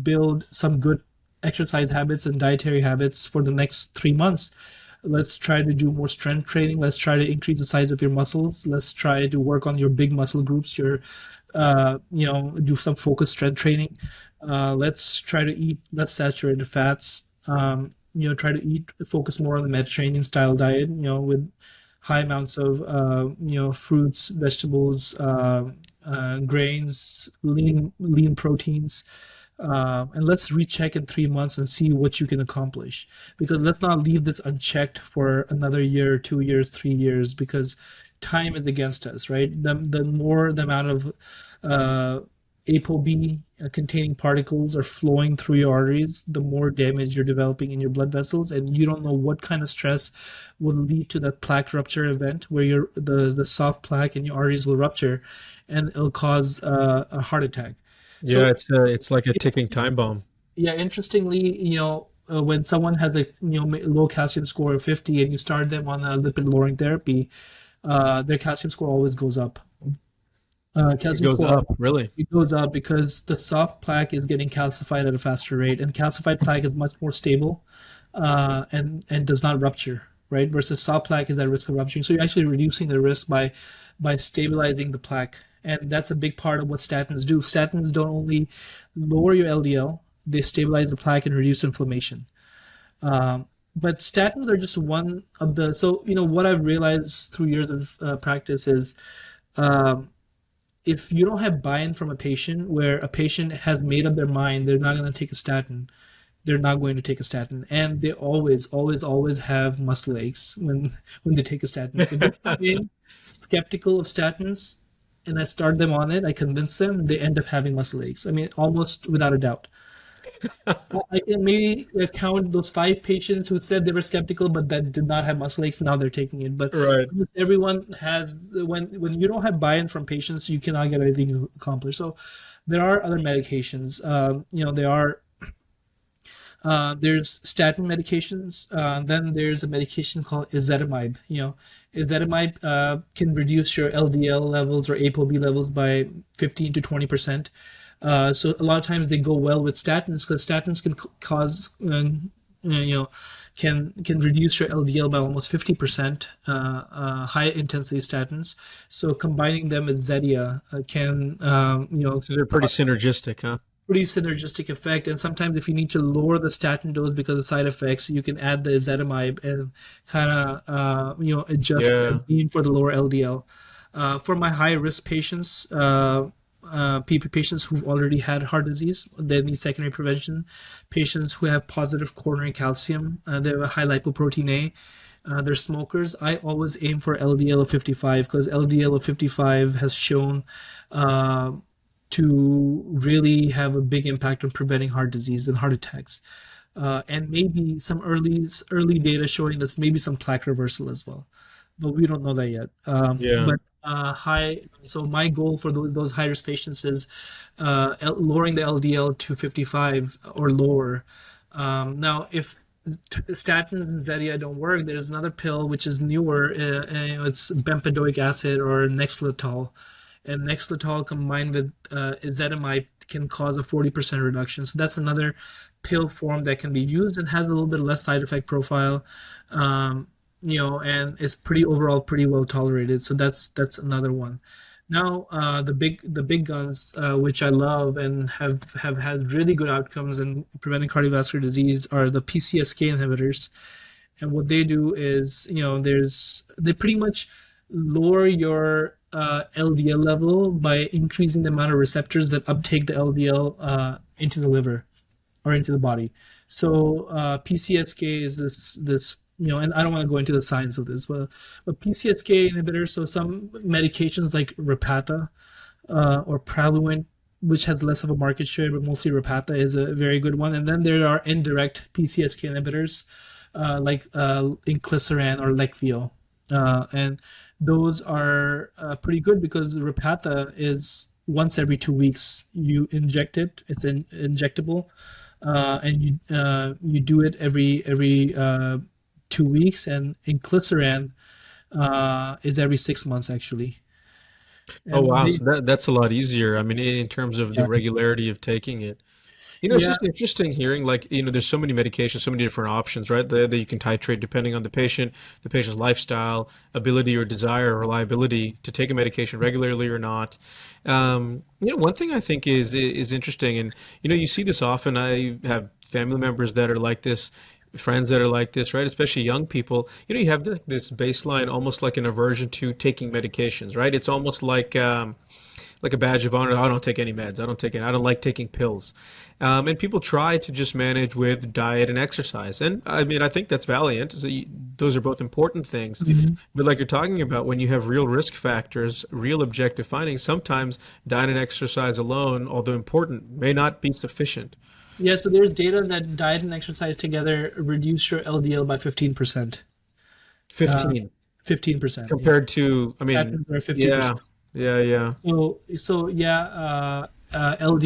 build some good exercise habits and dietary habits for the next 3 months? Let's try to do more strength training. Let's try to increase the size of your muscles. Let's try to work on your big muscle groups. Do some focused strength training. Let's try to eat less saturated fats. Try to focus more on the Mediterranean style diet. With high amounts of fruits, vegetables, grains, lean proteins, and let's recheck in 3 months and see what you can accomplish. Because let's not leave this unchecked for another year, 2 years, 3 years, because time is against us, right? The amount of uh, ApoB containing particles are flowing through your arteries, the more damage you're developing in your blood vessels, and you don't know what kind of stress will lead to that plaque rupture event where the soft plaque in your arteries will rupture, and it'll cause a heart attack. Yeah, So it's like a ticking time bomb. yeah, interestingly, when someone has a low calcium score of 50 and you start them on a lipid lowering therapy, their calcium score always goes up. It Calcium goes score up, really. it goes up because the soft plaque is getting calcified at a faster rate, and calcified plaque is much more stable, and does not rupture, right? Versus soft plaque is at risk of rupturing. So you're actually reducing the risk by stabilizing the plaque, and that's a big part of what statins do. Statins don't only lower your LDL; they stabilize the plaque and reduce inflammation. But statins are just one of the. So what I've realized through years of practice is. Um, if you don't have buy-in from a patient where a patient has made up their mind they're not going to take a statin, they're not going to take a statin, and they always have muscle aches when they take a statin. If they come in skeptical of statins and I start them on it, I convince them, they end up having muscle aches. I mean, almost without a doubt. I can maybe count those 5 patients who said they were skeptical, but that did not have muscle aches. Now they're taking it. But Right. almost everyone has. When you don't have buy-in from patients, you cannot get anything accomplished. So there are other medications. There's statin medications. Then there's a medication called ezetimibe. Ezetimibe can reduce your LDL levels or ApoB levels by 15 to 20%. So a lot of times they go well with statins because statins can cause, can reduce your LDL by almost 50%. High intensity statins. So combining them with Zetia can, So they're pretty synergistic, huh? pretty synergistic effect. And sometimes if you need to lower the statin dose because of side effects, you can add the ezetimibe and kind of adjust Yeah. and aim for the lower LDL. For my high risk patients, patients who've already had heart disease, they need secondary prevention. Patients who have positive coronary calcium, they have a high lipoprotein A. They're smokers. I always aim for LDL of 55 because LDL of 55 has shown uh, to really have a big impact on preventing heart disease and heart attacks. And maybe some early data showing that's maybe some plaque reversal as well, but we don't know that yet. Yeah. But high. So my goal for those high risk patients is lowering the LDL to 55 or lower. Now, if statins and Zetia don't work, there's another pill which is newer. It's bempedoic acid or Nexletol, and Nexletol combined with ezetimibe can cause a 40% reduction. So that's another pill form that can be used and has a little bit less side effect profile. And is pretty well tolerated. So that's another one. Now, the big guns, which I love and have had really good outcomes in preventing cardiovascular disease, are the PCSK inhibitors. And what they do is, they pretty much lower your LDL level by increasing the amount of receptors that uptake the LDL into the liver or into the body. So PCSK is this and I don't want to go into the science of this, but PCSK inhibitors. So some medications like Repatha or Praluent, which has less of a market share, but mostly Repatha is a very good one. And then there are indirect PCSK inhibitors like inclisiran or Leqvio, and those are pretty good because Repatha is once every 2 weeks you inject it. It's injectable, and you do it every 2 weeks. And inclisiran is every 6 months actually. Oh And wow, they, so that's a lot easier. I mean, in terms of the yeah, regularity of taking it. It's yeah, just interesting hearing like, there's so many medications, so many different options, right? That you can titrate depending on the patient's lifestyle, ability or desire or reliability to take a medication regularly or not. One thing I think is interesting, and you see this often. I have family members that are like this, friends that are like this, right? Especially young people. You have this baseline, almost like an aversion to taking medications, right? It's almost like a badge of honor. I don't take any meds. I don't take any. I don't like taking pills. And people try to just manage with diet and exercise. And I mean, I think that's valiant. Those are both important things. mhm. But like you're talking about, when you have real risk factors, real objective findings, sometimes diet and exercise alone, although important, may not be sufficient. Yeah. So there's data that diet and exercise together reduce your LDL by 15%. Uh, 15 15%. Yeah, compared to, I mean, statins are yeah, 50%. yeah. So yeah, LD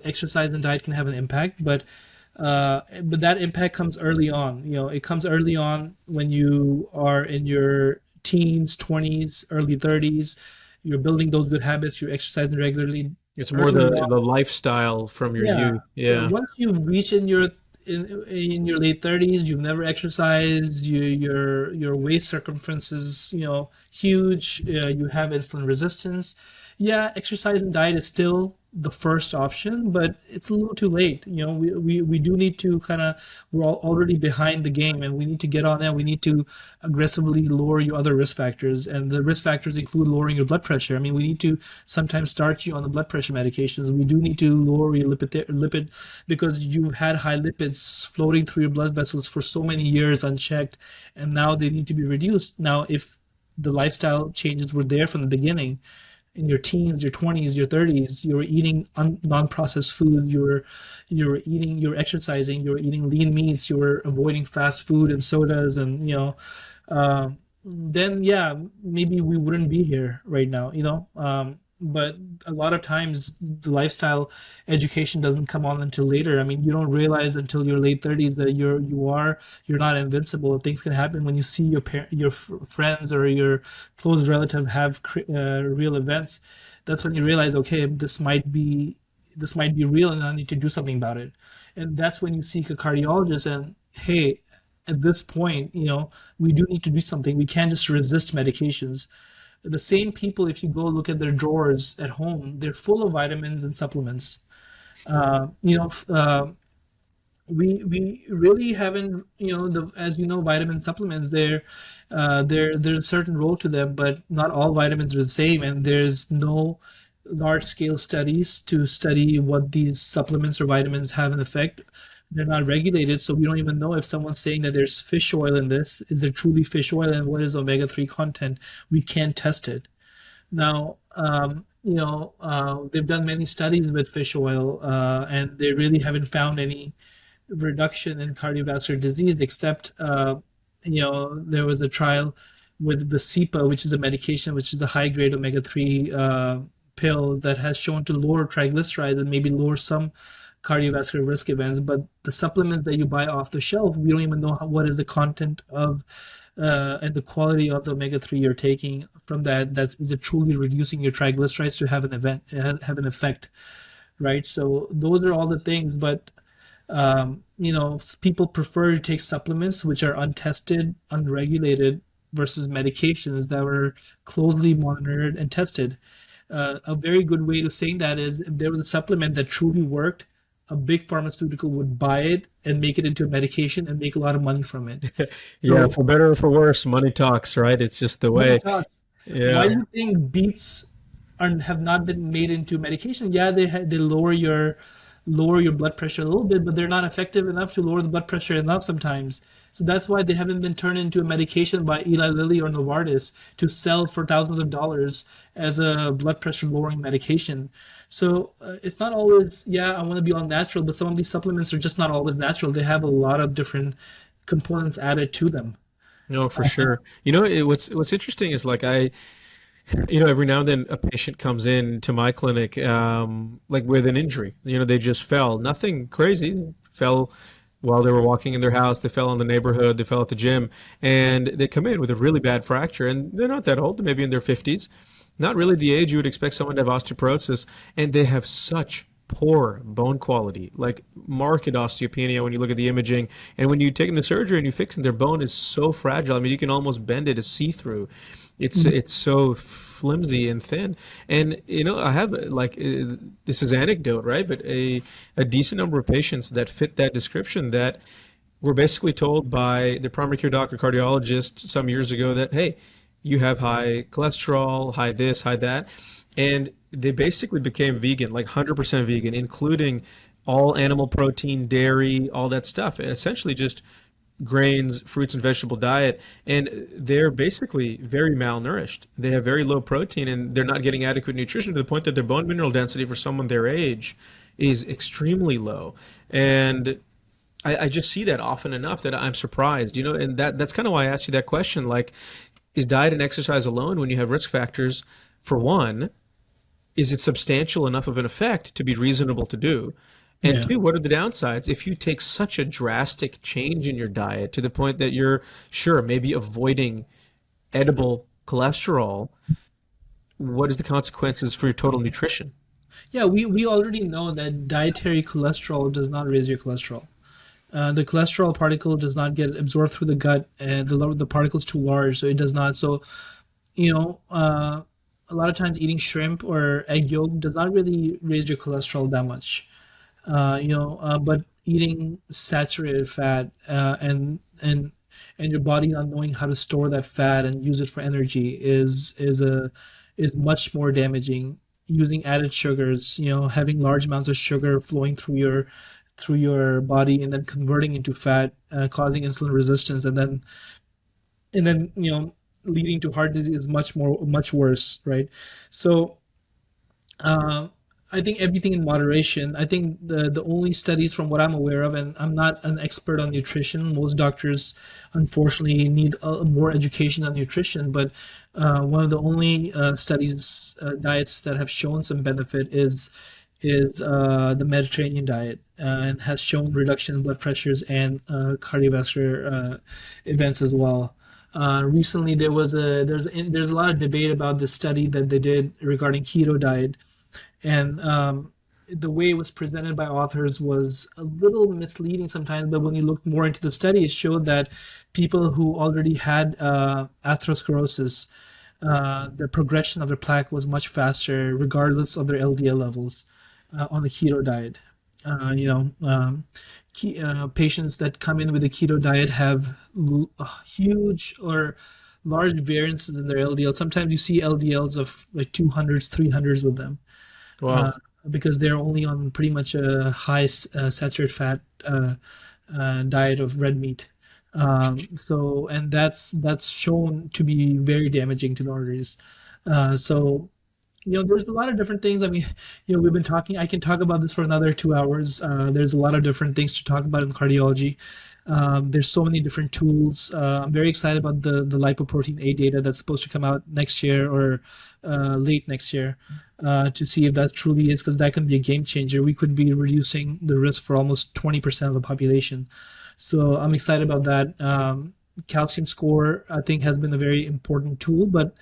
exercise and diet can have an impact, but that impact comes early on. It comes early on when you are in your teens, 20s, early 30s. You're building those good habits. You're exercising regularly It's more early the on. lifestyle from your Yeah, youth. yeah. Yeah. Once you've reached in your late 30s, you've never exercised. Your waist circumference is huge. You have insulin resistance. Yeah, exercise and diet is still the first option, but it's a little too late. We do need to we're already behind the game, and we need to get on that. We need to aggressively lower your other risk factors, and the risk factors include lowering your blood pressure. I mean, we need to sometimes start you on the blood pressure medications. We do need to lower your lipid because you've had high lipids floating through your blood vessels for so many years unchecked, and now they need to be reduced. Now, if the lifestyle changes were there from the beginning, in your teens, your 20s, your 30s, you were eating non-processed food, you're exercising, you were eating lean meats, you were avoiding fast food and sodas, and uh, then yeah, maybe we wouldn't be here right now. But a lot of times the lifestyle education doesn't come on until later. I mean, you don't realize until your late 30s that you're not invincible. Things can happen when you see your friends or your close relative have real events. That's when you realize, okay, this might be real, and I need to do something about it. And that's when you seek a cardiologist. And hey, at this point, we do need to do something. We can't just resist medications. The same people, if you go look at their drawers at home, they're full of vitamins and supplements. Uh, you know, we really haven't, as vitamin supplements, there's a certain role to them, but not all vitamins are the same, and there's no large scale studies to study what these supplements or vitamins have an effect. They're not regulated, so we don't even know if someone's saying that there's fish oil in this. Is there truly fish oil, and what is omega-3 content? We can't test it. Now, they've done many studies with fish oil, and they really haven't found any reduction in cardiovascular disease, except there was a trial with the CEPA, which is a medication, which is a high grade omega-3 pill that has shown to lower triglycerides and maybe lower some cardiovascular risk events. But the supplements that you buy off the shelf, we don't even know what is the content of and the quality of the omega-3 you're taking from that. That is it truly reducing your triglycerides to have an effect, right? So those are all the things. But people prefer to take supplements which are untested, unregulated, versus medications that were closely monitored and tested. A very good way to saying that is, if there was a supplement that truly worked, a big pharmaceutical would buy it and make it into a medication and make a lot of money from it. Yeah, So for better or for worse, money talks, right? It's just the money way. talks. Why Yeah. do you think beets are have not been made into medication? Yeah, they lower your blood pressure a little bit, but they're not effective enough to lower the blood pressure enough sometimes. So that's why they haven't been turned into a medication by Eli Lilly or Novartis to sell for thousands of dollars as a blood pressure lowering medication. So it's not always, yeah, I want to be all natural, but some of these supplements are just not always natural. They have a lot of different components added to them. No, for sure. What's interesting is like every now and then a patient comes in to my clinic, like with an injury. They just fell. Nothing crazy. Fell while they were walking in their house. They fell in the neighborhood. They fell at the gym, and they come in with a really bad fracture. And they're not that old. They're maybe in their 50s. Not really the age you would expect someone to have osteoporosis, and they have such poor bone quality, like marked osteopenia when you look at the imaging. And when you take in the surgery and you fix it, their bone is so fragile. I mean, you can almost bend it to see through. It's so flimsy and thin. And I have like this is anecdote, right? But a decent number of patients that fit that description that were basically told by the primary care doctor, cardiologist some years ago that, hey, you have high cholesterol, high this, high that. And they basically became vegan, like 100% vegan, including all animal protein, dairy, all that stuff. Essentially just grains, fruits, and vegetable diet. And they're basically very malnourished. They have very low protein and they're not getting adequate nutrition to the point that their bone mineral density for someone their age is extremely low. And I just see that often enough that I'm surprised, and that's kind of why I asked you that question. Like, is diet and exercise alone when you have risk factors? For one, is it substantial enough of an effect to be reasonable to do? And Yeah. two, what are the downsides if you take such a drastic change in your diet to the point that you're sure maybe avoiding edible cholesterol? What is the consequences for your total nutrition? Yeah, we already know that dietary cholesterol does not raise your cholesterol. The cholesterol particle does not get absorbed through the gut, and the particle is too large, so it does not. So, you know, a lot of times eating shrimp or egg yolk does not really raise your cholesterol that much. But eating saturated fat and your body not knowing how to store that fat and use it for energy is much more damaging. Using added sugars, having large amounts of sugar flowing through your body and then converting into fat, causing insulin resistance, and then leading to heart disease is much worse, right? So uh, I think everything in moderation. I think the only studies from what I'm aware of, and I'm not an expert on nutrition. Most doctors, unfortunately, need more education on nutrition. But one of the only diets that have shown some benefit is the Mediterranean diet, and has shown reduction in blood pressures and cardiovascular events as well. Recently, there's a lot of debate about the study that they did regarding keto diet, and the way it was presented by authors was a little misleading sometimes. But when you look more into the study, it showed that people who already had atherosclerosis, the progression of their plaque was much faster, regardless of their LDL levels, on the keto diet. Patients that come in with a keto diet have huge or large variances in their LDL. Sometimes you see LDLs of like 200s, 300s with them, uh, Wow. because they're only on pretty much a high saturated fat diet of red meat. And that's shown to be very damaging to the arteries. So there's a lot of different things. I mean, we've been talking. I can talk about this for another 2 hours. There's a lot of different things to talk about in cardiology. There's so many different tools. I'm very excited about the lipoprotein A data that's supposed to come out next year or late next year, to see if that truly is, because that can be a game changer. We could be reducing the risk for almost 20% of the population. So I'm excited about that. Calcium score, I think, has been a very important tool, but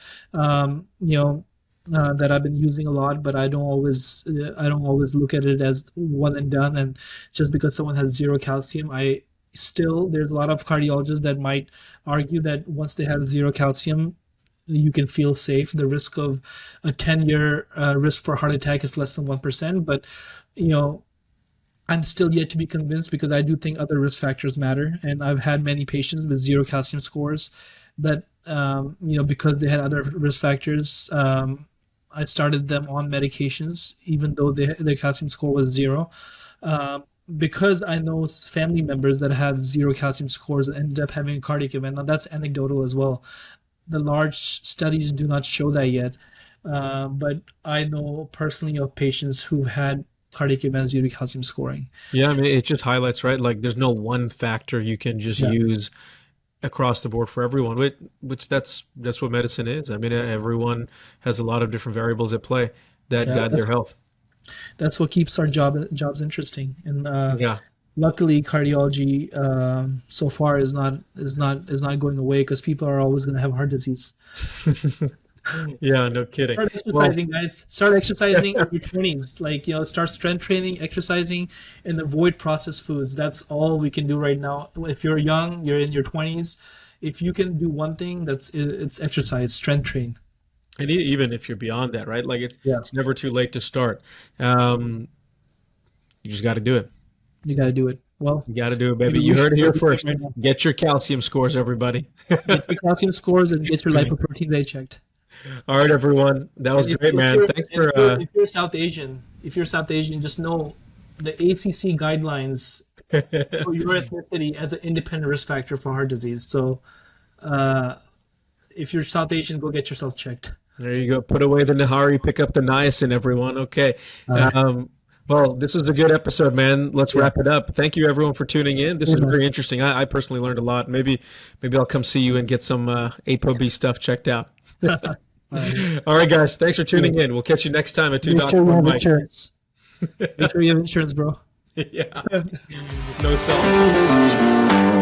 that I've been using a lot, but I don't always look at it as one and done. And just because someone has zero calcium, there's a lot of cardiologists that might argue that once they have zero calcium, you can feel safe. The risk of a 10-year risk for heart attack is less than 1%. But you know, I'm still yet to be convinced, because I do think other risk factors matter. And I've had many patients with zero calcium scores But because they had other risk factors, I started them on medications, even though their calcium score was zero. Um, because I know family members that had zero calcium scores and ended up having a cardiac event. Now that's anecdotal as well. The large studies do not show that yet, but I know personally of patients who've had cardiac events due to calcium scoring. Yeah, I mean, it just highlights, right? Like, there's no one factor you can just Yeah, use across the board for everyone, which that's what medicine is. I mean, everyone has a lot of different variables at play that yeah, guide their health. that's what keeps our jobs interesting. And Yeah. luckily, cardiology so far is not going away because people are always going to have heart disease. Yeah, no kidding. Start Well, exercising, guys. Start exercising in your 20s. Like, start strength training, exercising, and avoid processed foods. That's all we can do right now. If you're young, you're in your 20s. If you can do one thing, it's exercise, strength train. and even if you're beyond that, right? Like, Yeah, it's never too late to start. Um, you just got to do it. you got to do it. Well, You got to do it, baby. maybe You we heard should it go here to the gym first. right now. Get your calcium scores, everybody. Get your calcium scores and get your lipoprotein they checked. All right, everyone. That was And great, man. Thanks for if you're South Asian, just know the ACC guidelines show your ethnicity as an independent risk factor for heart disease. So, uh, if you're South Asian, go get yourself checked. There you go. Put away the Nahari, pick up the niacin, everyone. Okay. Uh, Um, well, this was a good episode, man. Let's yeah. wrap it up. Thank you, everyone, for tuning in. This Hey, was man. very interesting. I personally learned a lot. Maybe I'll come see you and get some ApoB stuff checked out. All right. All right, guys. Thanks for tuning in. We'll catch you next time at Two Make Dots sure you One have Mic. insurance. Make sure you have insurance, bro. Yeah. No salt.